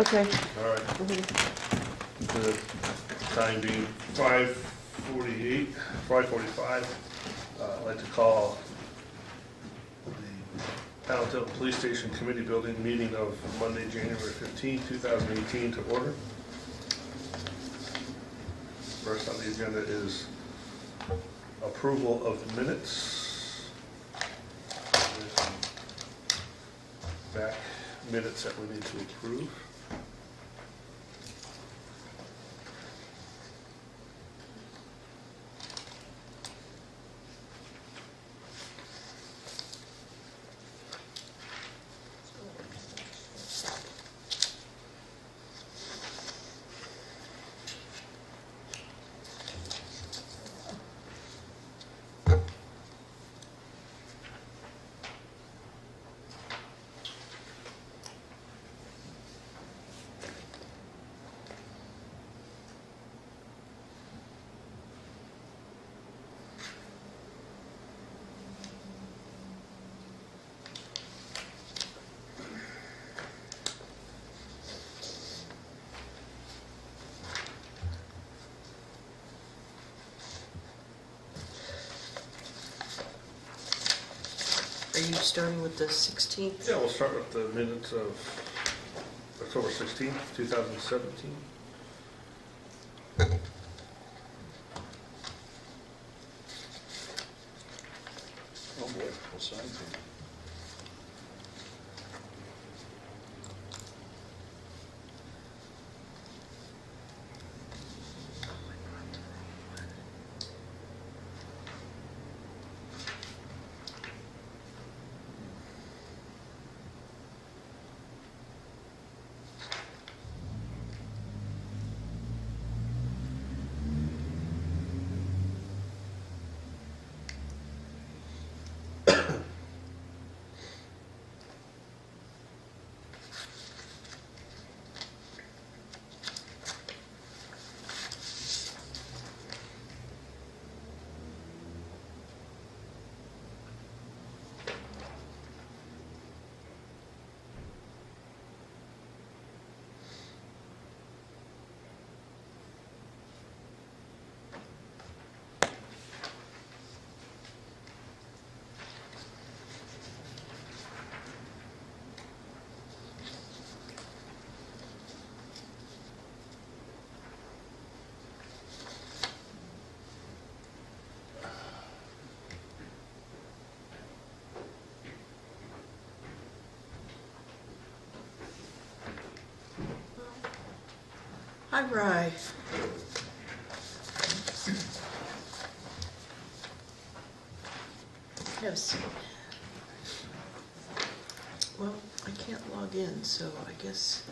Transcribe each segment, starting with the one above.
Okay. All right. The time being 5:45, I'd like to call the Tilton Police Station Committee Building meeting of Monday, January 15, 2018 to order. First on the agenda is approval of the minutes. There's some back minutes that we need to approve. Are you starting with the 16th? Yeah, we'll start with the minutes of October 16th, 2017. Oh boy, what sign is it? Hi, Rye. Yes. Well, I can't log in, so I guess.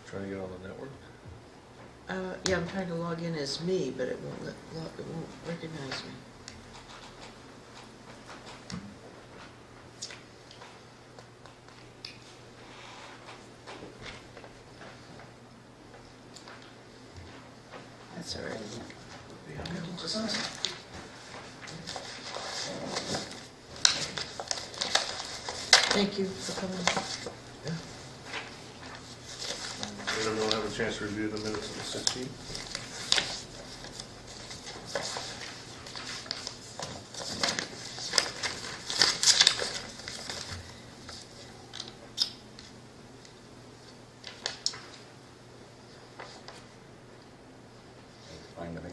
Trying to get on the network. Yeah, I'm trying to log in as me, but it won't it won't recognize me. That's all right. I can just. Thank you for coming. Did everyone have a chance to review the minutes of the 16th? Fine to me.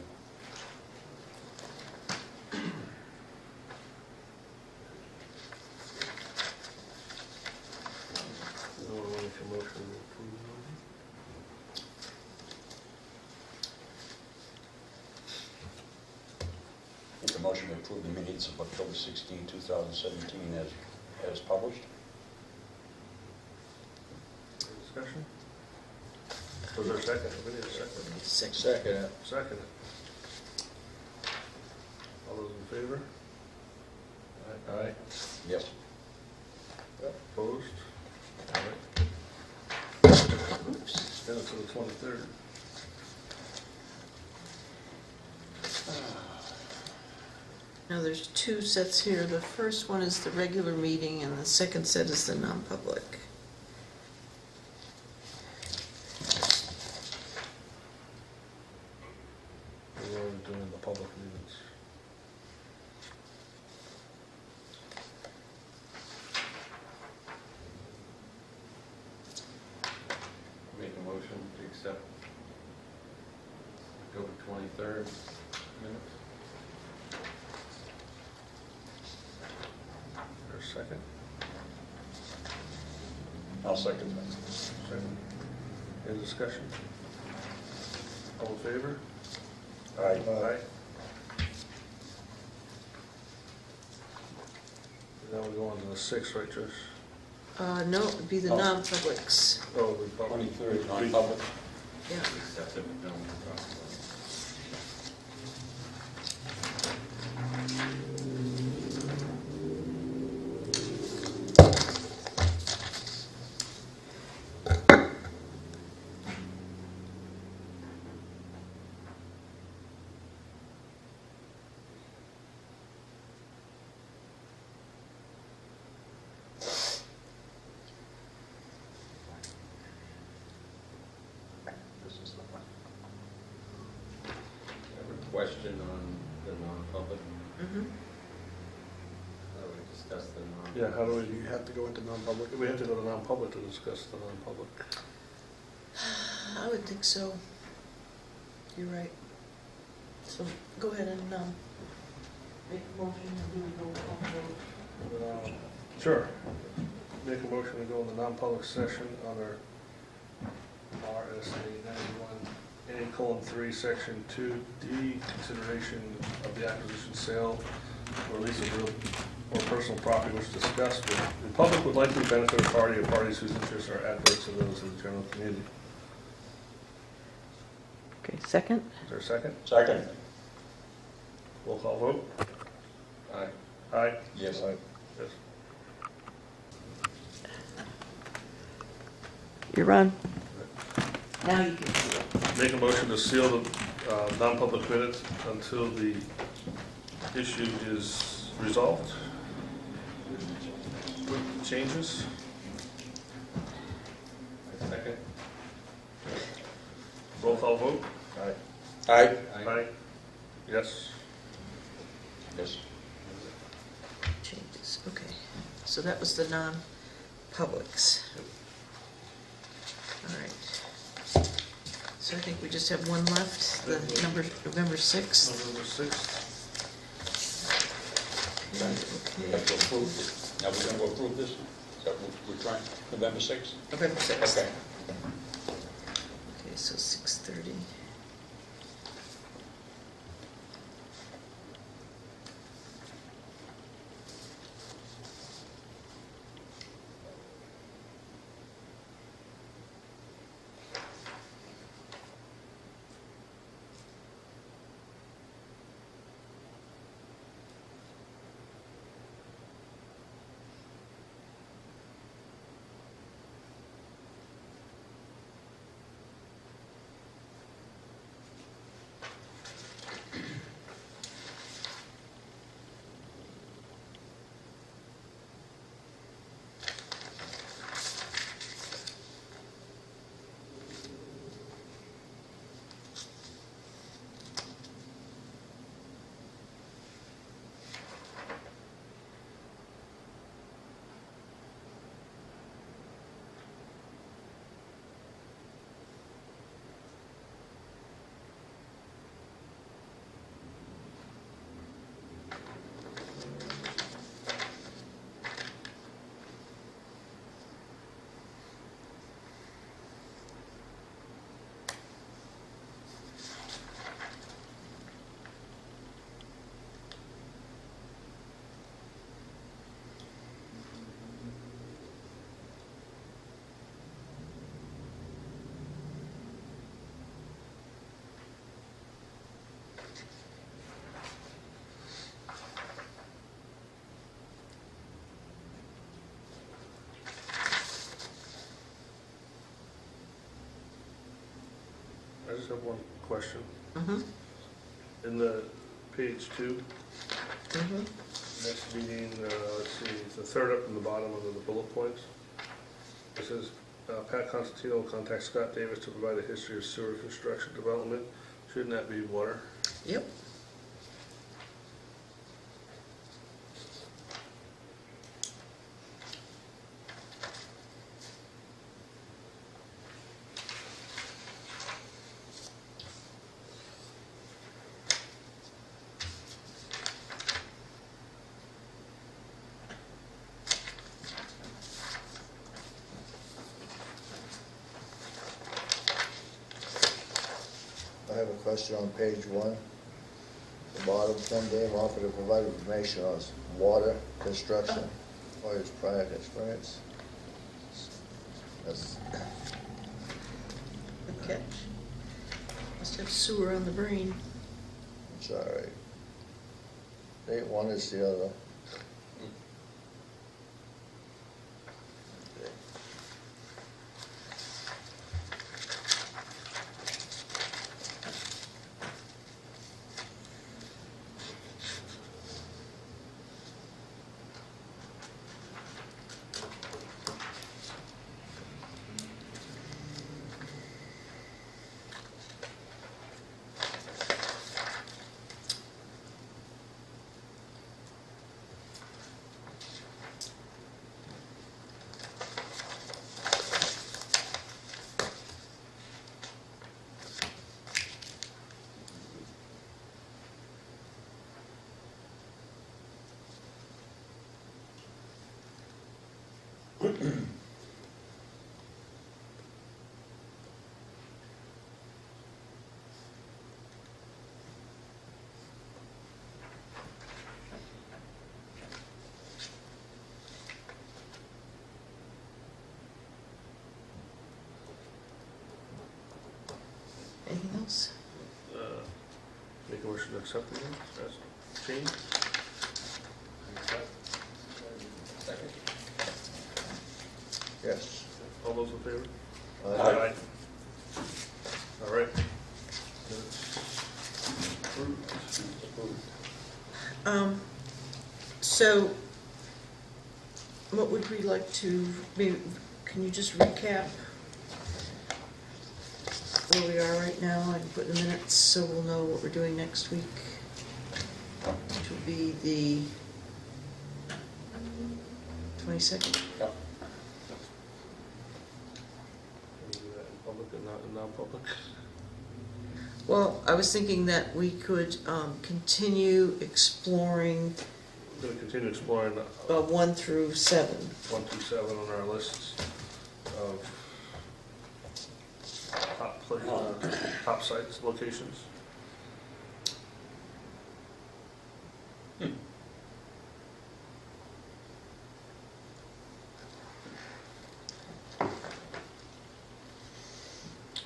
No one make a motion to approve them? Make a motion to approve the minutes of October 16, 2017 as published. Any discussion? Was there a second? We need a second. Second. Second. All those in favor? Aye. Yes. Opposed? All right. Extend it to the 23rd. Now, there's two sets here. The first one is the regular meeting, and the second set is the non-public. We're already doing the public meetings. Make a motion to accept October 23rd minutes. There's a second. I'll second that. Second. Any discussion? All in favor? Aye. Aye. Now we're going to the 6th, right, Trish? No, it would be the Oh. non-publics. Oh, the public. 23rd, non-public. Yeah. Accept it, no, This is the one. have a question on the non-public. Mm-hmm. How do we discuss the non? Yeah, how do we, You have to go into non-public. we have to go to non-public to discuss the non-public. I would think so. You're right. So go ahead and make a motion and do a roll call vote. Sure. Make a motion to go in the non-public session under RSA 91A:3, Section 2D, consideration of the acquisition, sale, or lease of real or personal property which discussed with the public would likely benefit a party or parties whose interests are adverse to those of the general community. Okay, second? Is there a second? Second. Roll call vote? Aye. Aye? Yes. Yes. You're on. Now you can. Make a motion to seal the non-public minutes until the issue is resolved. With changes? Second? Roll call vote? Aye. Aye. Aye. Yes. Yes. Changes, okay. So that was the non-publics. All right. So I think we just have one left, the November 6th. November 6th. We Okay. have to approve this. Now we're going to approve this? Is that what we're trying? November 6th? November 6th. Okay. Okay, so 6:30. I just have one question. Mm-hmm. In the page 2, Mhm. Next meeting, let's see, the third up from the bottom under the bullet points. It says, Pat Constantino will contact Scott Davis to provide a history of sewer construction development. Shouldn't that be water? Yep. I have a question on page 1. The bottom, Ken Dave offered to provide information on water construction or his prior experience. That's, Good catch. Must have sewer on the brain. it's all right. Ain't one is the other. Anything else? Make a motion to accept the minutes as changed. Second. Yes. All those in favor? Aye. All right. Minutes approved. So, what would we like to, maybe, can you just recap where we are right now and put in the minutes so we'll know what we're doing next week? Which will be the 22nd. Yep. Can we do that in public and not in non-public? Well, I was thinking that we could continue exploring We're gonna continue exploring 1 through 7. 1 through 7 on our lists of top sites, locations.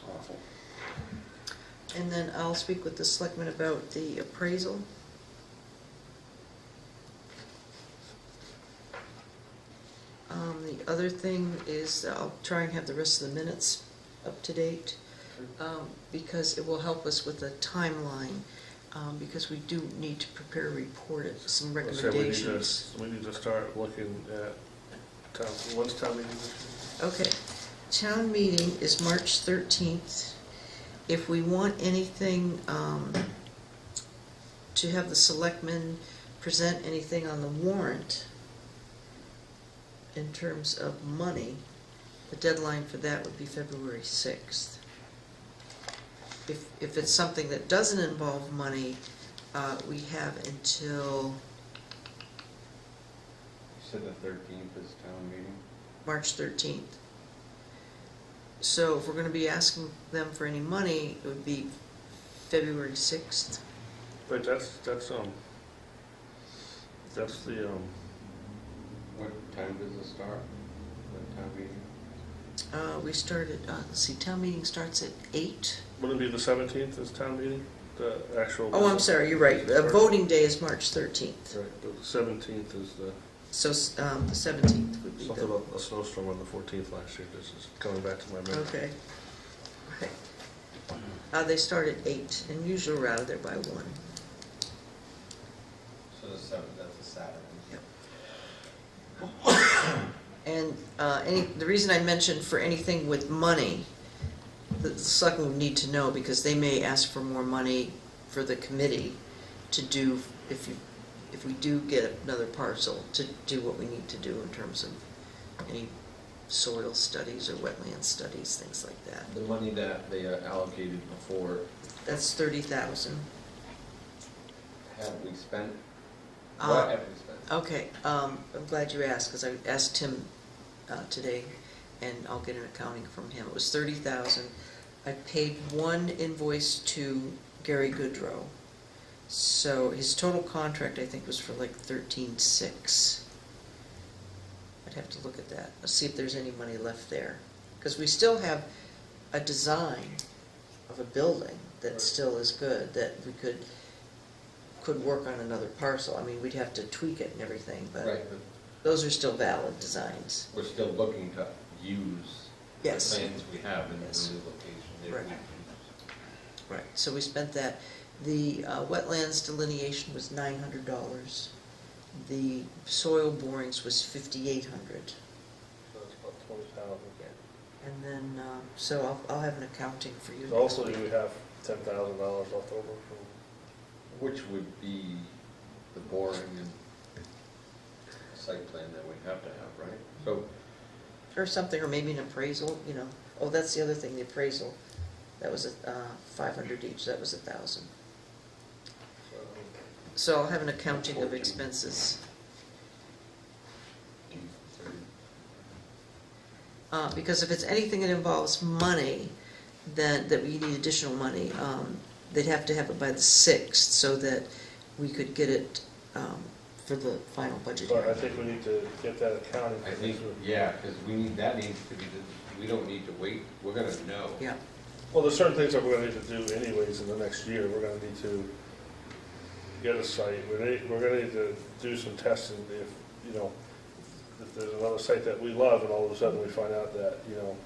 Awful. And then I'll speak with the selectmen about the appraisal. The other thing is I'll try and have the rest of the minutes up to date, because it will help us with the timeline, because we do need to prepare a report, some Let's say recommendations. we need to start looking at town, when's town meeting this year? Okay, town meeting is March 13th. If we want anything, to have the selectmen present anything on the warrant in terms of money, the deadline for that would be February 6th. If it's something that doesn't involve money, we have until You said the 13th is town meeting? March 13th. So if we're gonna be asking them for any money, it would be February 6th. But that's the, What time does it start? What town meeting? We started, let's see, town meeting starts at 8. wouldn't it be the 17th is town meeting, the actual? Oh, I'm sorry, you're right. Voting day is March 13th. Right, but the 17th is the, So the 17th would be something the... about a snowstorm on the 14th last year, this is coming back to my memory. Okay. Right. They start at 8, and usually we're out of there by 1. So the 7th, that's a Saturday. And the reason I mentioned for anything with money, the selectmen would need to know, because they may ask for more money for the committee to do, if we do get another parcel, to do what we need to do in terms of any soil studies or wetland studies, things like that. The money that they allocated before, That's 30,000. have we spent? Uh, What have we spent? Okay, I'm glad you asked, because I asked Tim today, and I'll get an accounting from him. It was 30,000. I paid one invoice to Gary Goodrow. So his total contract, I think, was for like 13,600. I'd have to look at that. Let's see if there's any money left there. Because we still have a design of a building that still is good, that we could work on another parcel. I mean, we'd have to tweak it and everything, but Right, but those are still valid designs. we're still looking to use the Yes. plans we have in the Yes. new location. if Right. we can. Right, so we spent that. The wetlands delineation was $900. The soil borings was $5,800. So that's about 20,000. And then, so I'll have an accounting for you So next hopefully week. we have $10,000 left over from, Which would be the boring and site plan that we have to have, right? So, Or something, or maybe an appraisal, you know. Oh, that's the other thing, the appraisal. That was $500 each, that was $1,000. So I'll have an accounting of 14. expenses. Because if it's anything that involves money, then, that we need additional money, they'd have to have it by the 6th, so that we could get it for the final budget so I hearing. think we need to get that accounting. I think, yeah, because that needs to be, we don't need to wait, we're gonna know. Yeah, Well, there's certain things that we're gonna need to do anyways in the next year. We're gonna need to get a site, we're gonna need to do some testing if, you know, if there's another site that we love and all of a sudden we find out that, you know,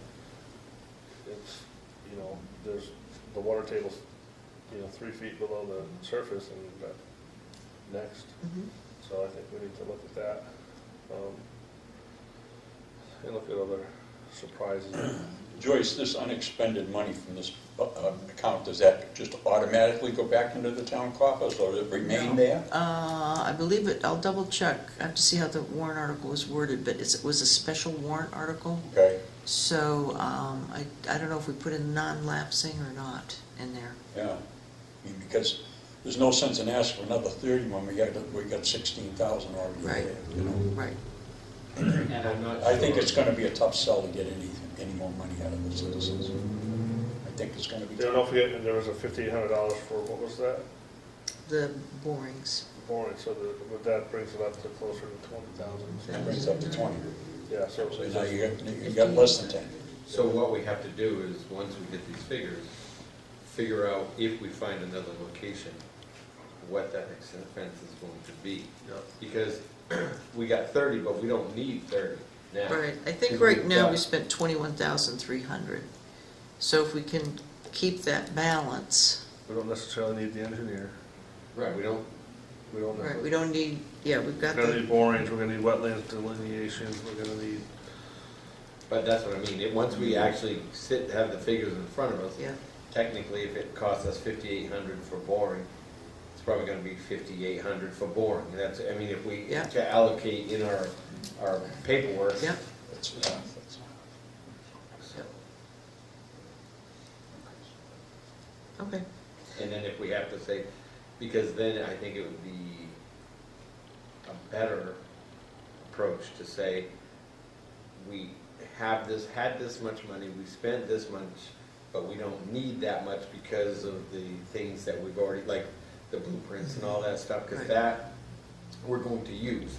it's, you know, there's, the water table's, you know, 3 feet below the surface and that next. mhm. So I think we need to look at that, and look at other surprises. Joyce, this unexpended money from this account, does that just automatically go back into the town coffers, or does it remain there? I believe it, I'll double check. I have to see how the warrant article was worded, but it was a special warrant article. Okay, So, I don't know if we put in non-lapsing or not in there. yeah. I mean, because there's no sense in asking for another 30 when we got 16,000 already Right. there, you know? Right. And I'm not I think sure- it's gonna be a tough sell to get any more money out of the citizens. I think it's gonna be. You know, don't forget, there was a $5,800 for, what was that? The borings. Boring, so that brings it up to closer to 20,000. That brings up to 20. Yeah, so. So now you got less than 10. So what we have to do is, once we get these figures, figure out if we find another location, what that expense is going to be. Yeah. Because we got 30, but we don't need 30 now. Right, I think right now we spent 21,300. So if we can keep that balance, We don't necessarily need the engineer. Right, we don't, right, we don't need, yeah, we've got We're gonna the, need borings, we're gonna need wetlands delineation, we're gonna need, but that's what I mean, once we actually have the figures in front of us, yeah, technically, if it costs us 5,800 for boring, it's probably gonna be 5,800 for boring. That's, I mean, if we, Yeah. to allocate in our paperwork. yeah. That's- Okay, And then if we have to say, because then I think it would be a better approach to say, we had this much money, we spent this much, but we don't need that much because of the things that we've already, like the blueprints and all that stuff, because Right. that we're going to use.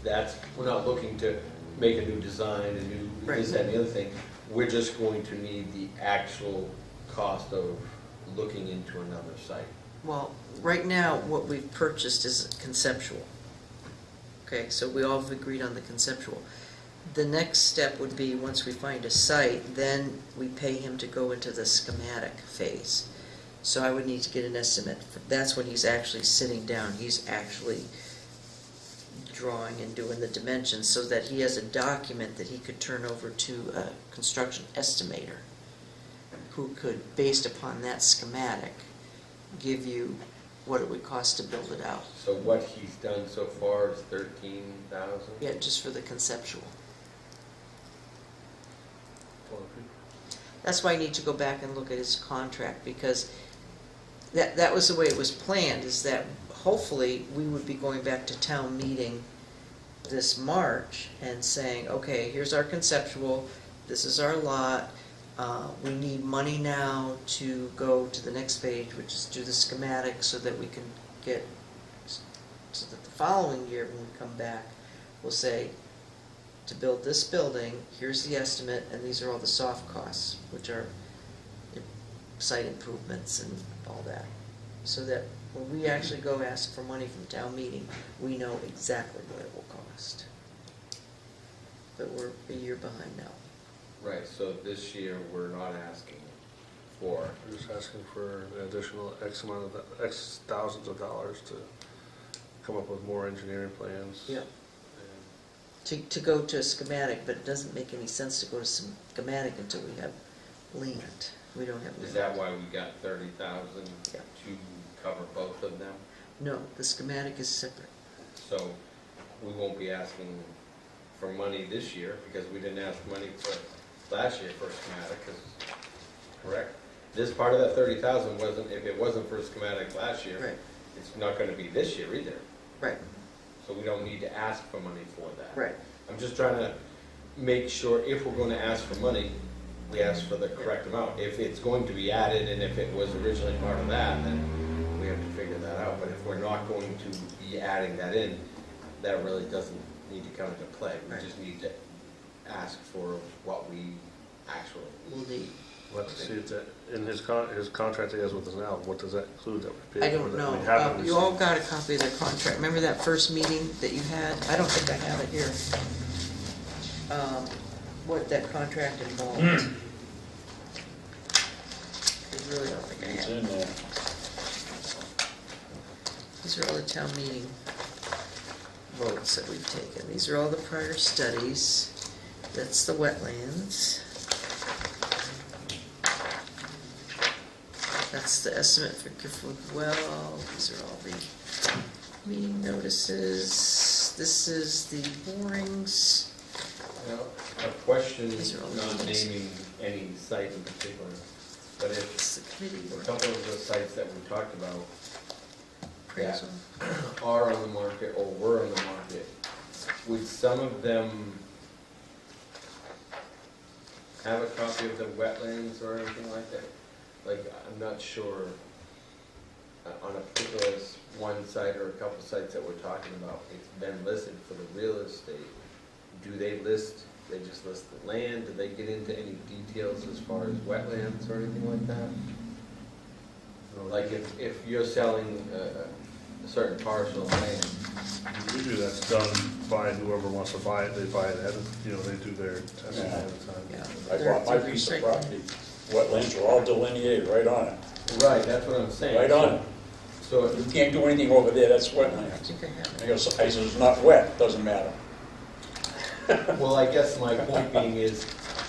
We're not looking to make a new design, a new this, that, and the other thing. We're just going to need the actual cost of looking into another site. well, right now, what we've purchased is conceptual. Okay, so we all have agreed on the conceptual. The next step would be, once we find a site, then we pay him to go into the schematic phase. So I would need to get an estimate. That's when he's actually sitting down, he's actually drawing and doing the dimensions, so that he has a document that he could turn over to a construction estimator, who could, based upon that schematic, give you what it would cost to build it out. So what he's done so far is 13,000? Yeah, just for the conceptual. That's why I need to go back and look at his contract, because that was the way it was planned, is that hopefully we would be going back to town meeting this March and saying, okay, here's our conceptual, this is our lot, we need money now to go to the next page, which is do the schematic, so that we can get, so that the following year when we come back, we'll say, to build this building, here's the estimate, and these are all the soft costs, which are site improvements and all that. So that when we actually go ask for money from town meeting, we know exactly what it will cost. But we're a year behind now. Right, so this year, we're not asking for, We're just asking for an additional X amount of, X thousands of dollars to come up with more engineering plans. Yeah. And To go to a schematic, but it doesn't make any sense to go to schematic until we have land. We don't have land. is that why we got 30,000 Yeah. to cover both of them? No, the schematic is separate. So we won't be asking for money this year, because we didn't ask money for last year for schematic, 'cause- correct? This part of that 30,000 wasn't, if it wasn't for schematic last year, Right, it's not gonna be this year either. right, So we don't need to ask for money for that. right. I'm just trying to make sure if we're gonna ask for money, we ask for the correct amount. If it's going to be added, and if it was originally part of that, then we have to figure that out. But if we're not going to be adding that in, that really doesn't need to come into play. We Right. just need to ask for what we actually We'll need, let's see if that, in his contract he has with us now, what does that include that we I paid for don't that know. we haven't You all received? got a copy of the contract. Remember that first meeting that you had? I don't think I have it here. What that contract involved. I really don't think I It's have it. in there. These are all the town meeting votes that we've taken. These are all the prior studies. That's the wetlands. That's the estimate for Gifford Well. These are all the meeting notices. This is the borings. Now, a question, These are all not meetings. naming any site in particular, but if It's the committee a work. couple of the sites that we talked about Appraisal. are on the market or were on the market, would some of them have a copy of the wetlands or anything like that? Like, I'm not sure, on a particular one site or a couple sites that we're talking about, it's been listed for the real estate. Do they just list the land? Do they get into any details as far as wetlands or anything like that? Like, if you're selling a certain parcel of land, Usually that's done by whoever wants to buy it, they buy it ahead of, they do their testing ahead of time. Yeah. I bought my piece of property, wetlands are all delineated right on it, right, that's what I'm saying. right on it. So, You can't do anything over there, that's I wetlands. think I have it. I guess, I said, it's not wet, doesn't matter. well, I guess my point being is,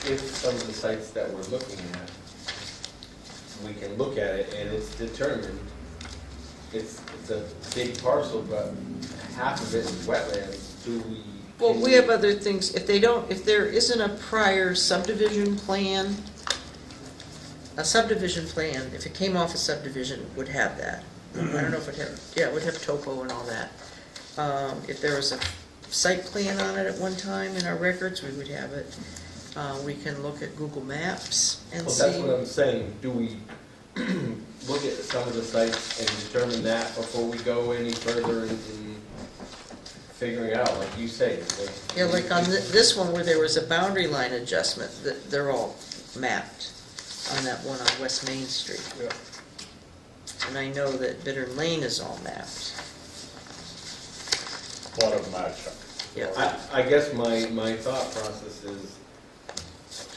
if some of the sites that we're looking at, we can look at it and it's determined, it's a big parcel, but half of it is wetlands, do we? Well, we have other things, if there isn't a prior subdivision plan, if it came off a subdivision, would have that. I don't know if it would have topo and all that. If there was a site plan on it at one time in our records, we would have it. We can look at Google Maps and Well, see. that's what I'm saying, do we look at some of the sites and determine that before we go any further in figuring it out, like you say? Yeah, like on this one where there was a boundary line adjustment, they're all mapped on that one on West Main Street. Yeah. And I know that Bittern Lane is all mapped. A lot of them are, Chuck. Yeah. I guess my thought process is,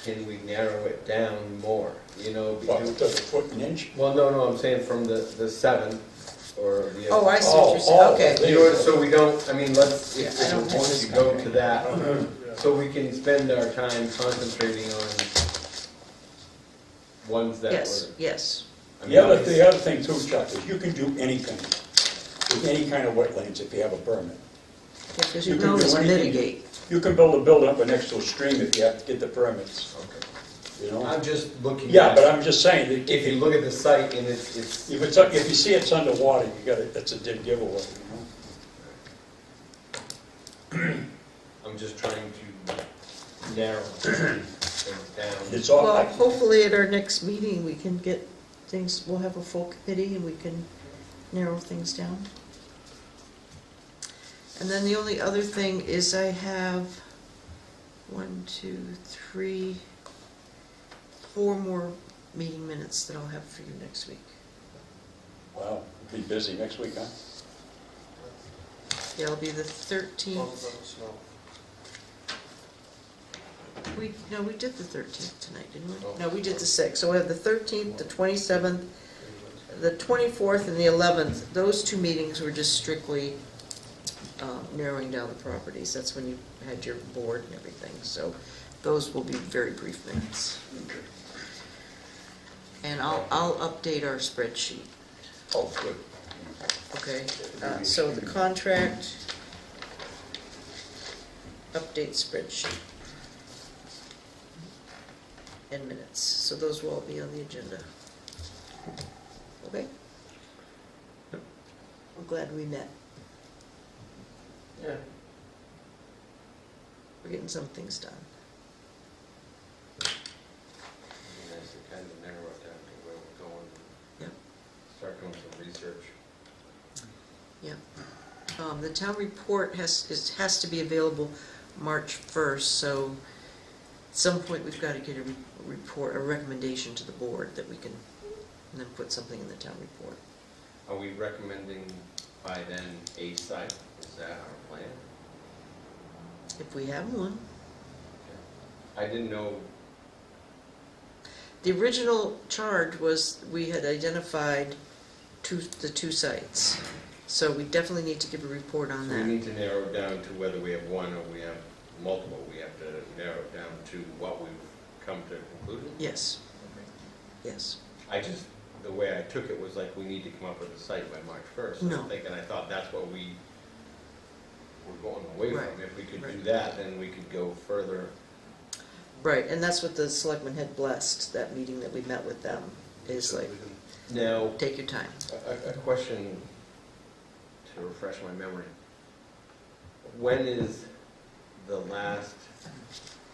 can we narrow it down more, What, because, does it foot an inch? well, no, I'm saying from the 7 or we have? Oh, I see what you're saying, Oh, okay. You know, what, so we don't, I mean, let's, Yeah, if I don't we have want this to go copy. to that, Yeah. so we can spend our time concentrating on ones that Yes, were. yes. I mean, The other thing too, Chuck, is you can do anything with any kind of wetlands if you have a permit. Because You you can can do always anything. mitigate. You can build a building up next to a stream if you have to get the permits, Okay. you know? I'm just looking. Yeah, at- but I'm just saying, that If you look at the site and it's, if you see it's underwater, you gotta, that's a dead giveaway, you know? I'm just trying to narrow things down. It's all, Well, hopefully at our next meeting, we can get things, we'll have a full committee and we can narrow things down. And then the only other thing is I have 4 more meeting minutes that I'll have for you next week. wow, we'll be busy next week, huh? Yeah, it'll be the 13th. We did the 13th tonight, didn't we? No, we did the 6th. So we have the 13th, the 27th, the 24th, and the 11th. Those 2 meetings were just strictly narrowing down the properties. That's when you had your board and everything. So those will be very brief minutes. And I'll update our spreadsheet. Oh, good. Okay, so the contract, update spreadsheet, and minutes, so those will all be on the agenda. Okay? I'm glad we met. Yeah. We're getting some things done. Nice to kind of narrow it down to where we're going. Yep. Start doing some research. Yep. The town report has to be available March 1st, so at some point we've got to get a report, a recommendation to the board that we can then put something in the town report. Are we recommending by then a site? Is that our plan? If we have one. I didn't know, The original charge was, we had identified the 2 sites, so we definitely need to give a report on so we that. need to narrow it down to whether we have one or we have multiple. We have to narrow it down to what we've come to conclusion. Yes, yes. I just, the way I took it was like, we need to come up with a site by March 1st. No. I'm thinking, I thought that's what we were going away Right, from. If we could do right. that, then we could go further. Right, and that's what the selectmen had blessed, that meeting that we met with them, is like, Now, take your time. a question to refresh my memory. When is the last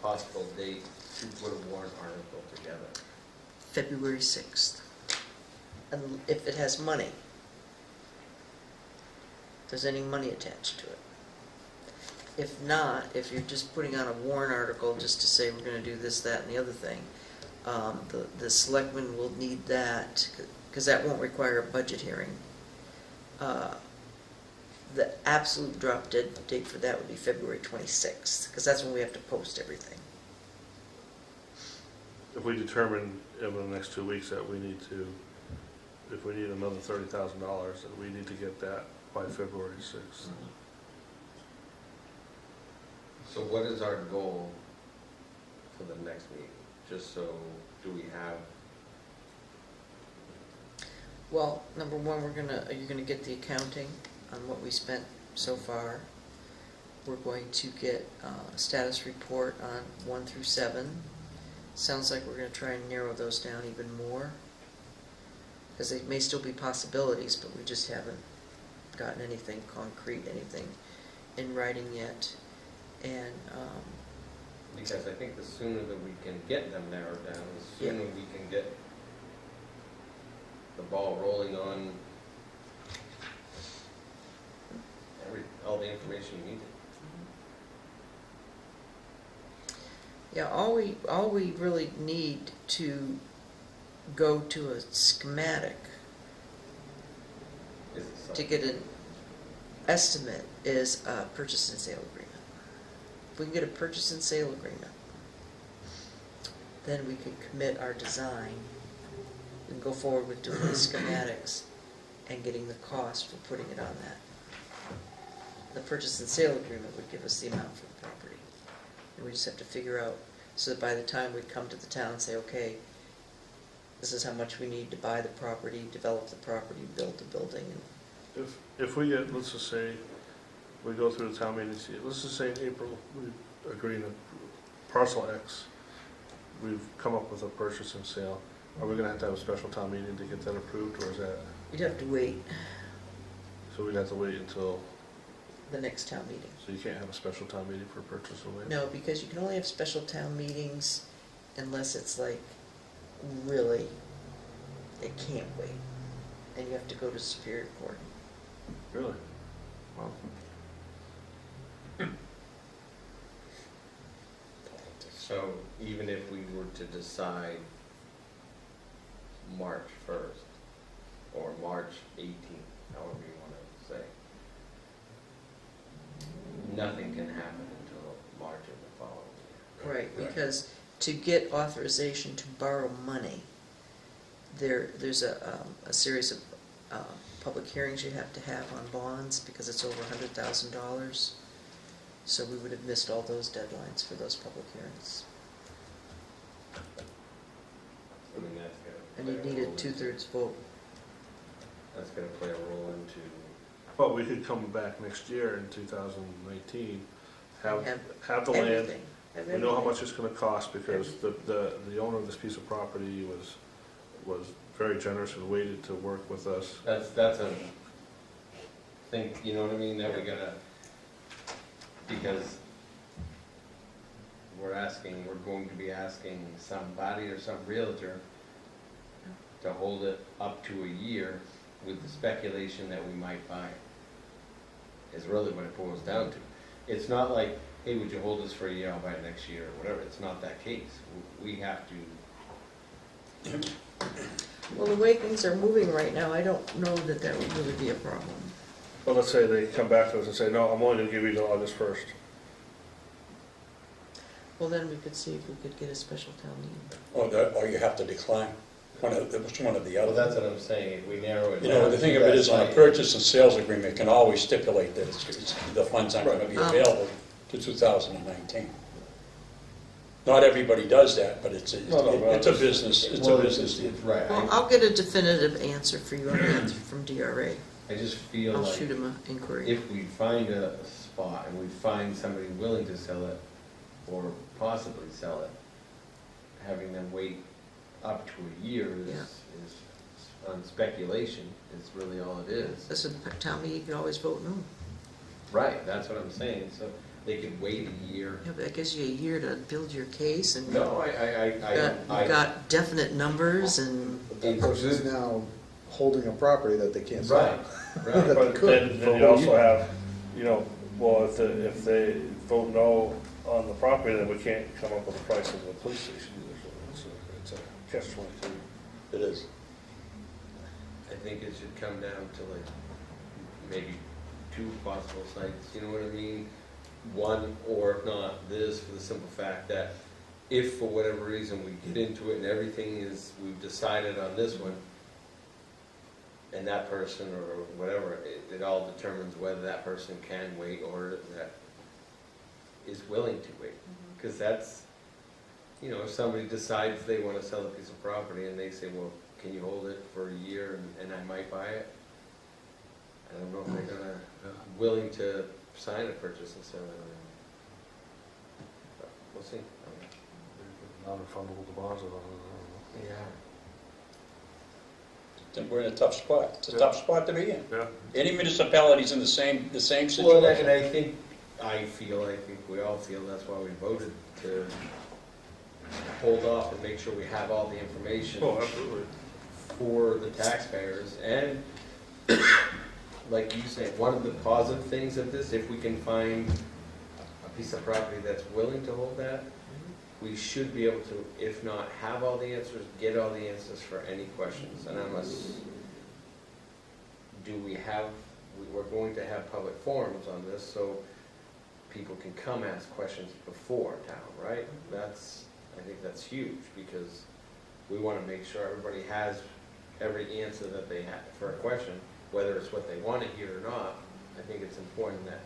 possible date to put a warrant article together? February 6th. And if it has money, if there's any money attached to it. If not, if you're just putting on a warrant article just to say we're gonna do this, that, and the other thing, the selectmen will need that, because that won't require a budget hearing. The absolute drop dead date for that would be February 26th, because that's when we have to post everything. If we determine over the next 2 weeks that we need to, if we need another $30,000, that we need to get that by February 6th. So what is our goal for the next meeting? Just so, do we have, Well, number one, you're gonna get the accounting on what we spent so far. We're going to get a status report on 1 through 7. Sounds like we're gonna try and narrow those down even more, because they may still be possibilities, but we just haven't gotten anything concrete, anything in writing yet. And, because I think the sooner that we can get them narrowed down, the sooner we can get the ball rolling on all the information needed. yeah, all we really need to go to a schematic Is it to get an estimate is a purchase and sale agreement. If we can get a purchase and sale agreement, then we can commit our design. We can go forward with doing the schematics and getting the cost for putting it on that. The purchase and sale agreement would give us the amount for the property. And we just have to figure out, so that by the time we come to the town and say, okay, this is how much we need to buy the property, develop the property, build the building, and If we get, let's just say, we go through the town meeting, see, let's just say in April, we agree to parcel X, we've come up with a purchase and sale, are we gonna have to have a special town meeting to get that approved, or is that, you'd have to wait so we'd have to wait until, the next town meeting. so you can't have a special town meeting for purchase or wait? No, because you can only have special town meetings unless it's like, really, it can't wait. And you have to go to Superior Court. Really? Wow. So even if we were to decide March 1st or March 18th, however you want to say, nothing can happen until March of the following year. Right, because to get authorization to borrow money, there's a series of public hearings you have to have on bonds because it's over $100,000. So we would have missed all those deadlines for those public hearings. I mean, that's And gonna you play a need a role into- 2/3 vote. That's gonna play a role into, But we could come back next year in 2019, have the land, Everything. Have we know how everything. much it's gonna cost, because the owner of this piece of property was very generous and waited to work with us. that's a thing, you know what I mean, that we gotta, because we're going to be asking somebody or some realtor to hold it up to a year with the speculation that we might buy it, is really what it boils down to. It's not like, hey, would you hold this for a year, I'll buy it next year, or whatever, it's not that case. We have to, Well, the way things are moving right now, I don't know that that would really be a problem. But let's say they come back to us and say, no, I'm only gonna give you till August 1st. Well, then we could see if we could get a special town meeting. Or you have to decline, one of the well, other. that's what I'm saying, if we narrow it down. You know, the thing of it is, on a purchase and sales agreement, it can always stipulate that the funds aren't gonna be available to 2019. Not everybody does that, but it's a business, it's a business deal. Right, Well, I'll get a definitive answer for you on that from DRA. I just feel I'll like shoot him an inquiry. if we find a spot and we find somebody willing to sell it, or possibly sell it, having them wait up to a year Yeah. is on speculation, is really all it is. This is a town meeting, you can always vote no. Right, that's what I'm saying, so they could wait a year. Yeah, but that gives you a year to build your case and No, you've got definite numbers and, But that person's now holding a property that they can't sell. Right, right. That they But could. then you also have, well, if they vote no on the property, then we can't come up with a price of the police station either, so it's a catch-22. It is. I think it should come down to like maybe 2 possible sites, you know what I mean? One, or if not, this, for the simple fact that if for whatever reason we get into it and everything is, we've decided on this one, and that person or whatever, it all determines whether that person can wait or that is willing to wait. Because that's, if somebody decides they want to sell a piece of property and they say, well, can you hold it for a year and I might buy it? I don't know if they're gonna, willing to sign a purchase and sell it. But we'll see. Non-refundable deposit on it, Yeah. Then we're in a tough spot. It's a tough spot to be in. I don't know. Any municipality's in the same Well, and situation. I think we all feel that's why we voted to hold off and make sure we have all the information Oh, absolutely. for the taxpayers. And like you said, one of the positive things of this, if we can find a piece of property that's willing to hold that, we should be able to, if not have all the answers, get all the answers for any questions. And we're going to have public forums on this, so people can come ask questions before town, right? I think that's huge, because we want to make sure everybody has every answer that they have for a question whether it's what they want to hear or not, I think it's important that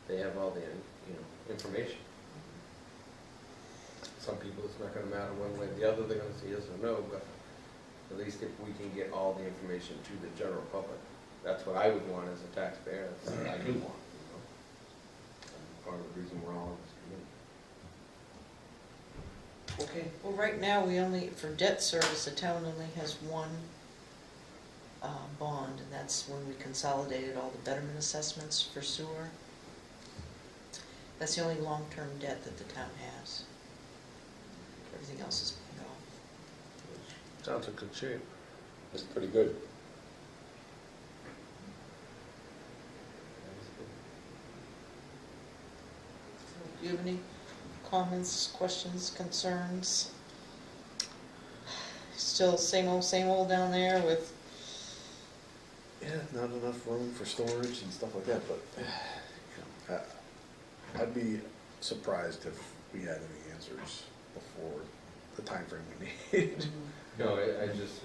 they have all the, information. Some people, it's not gonna matter one way or the other, they're gonna say yes or no, but at least if we can get all the information to the general public, that's what I would want as a taxpayer, that's what I do want, Part of the reason we're all in this community. Okay, well, right now, we only, for debt service, the town only has one bond, and that's when we consolidated all the betterment assessments for sewer. That's the only long-term debt that the town has. Everything else is paid off. Sounds in good shape. That's pretty good. Do you have any comments, questions, concerns? Still same old down there with, Yeah, not enough room for storage and stuff like that, but, I'd be surprised if we had any answers before the timeframe we need. No, I just,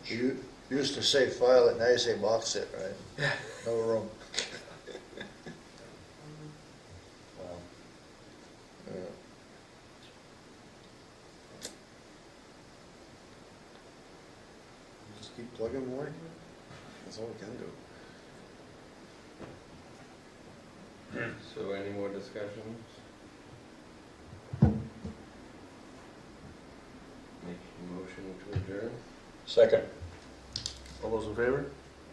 You used to say file it, now you say box it, right? Yeah. No room. Well, Yeah. Just keep plugging away. That's all we can do. so any more discussions? Make a motion to adjourn? second. All those in favor?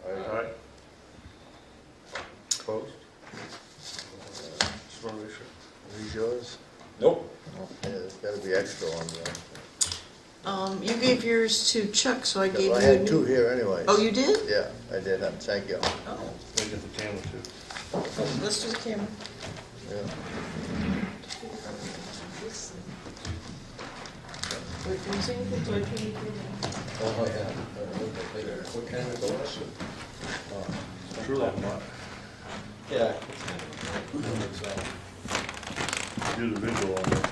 Aye. Opposed? Just want to make sure. These yours? Nope. Oh, yeah, there's gotta be extra on there. you gave yours to Chuck, so I gave you I a had new- two here anyway. Oh, you did? Yeah, I did, thank you. Oh, They get the camera too. let's do the camera. Yeah. Wait, can you say anything? Do I do anything? Oh, yeah. What kind of doors? True that much. Yeah. Do the visual on it.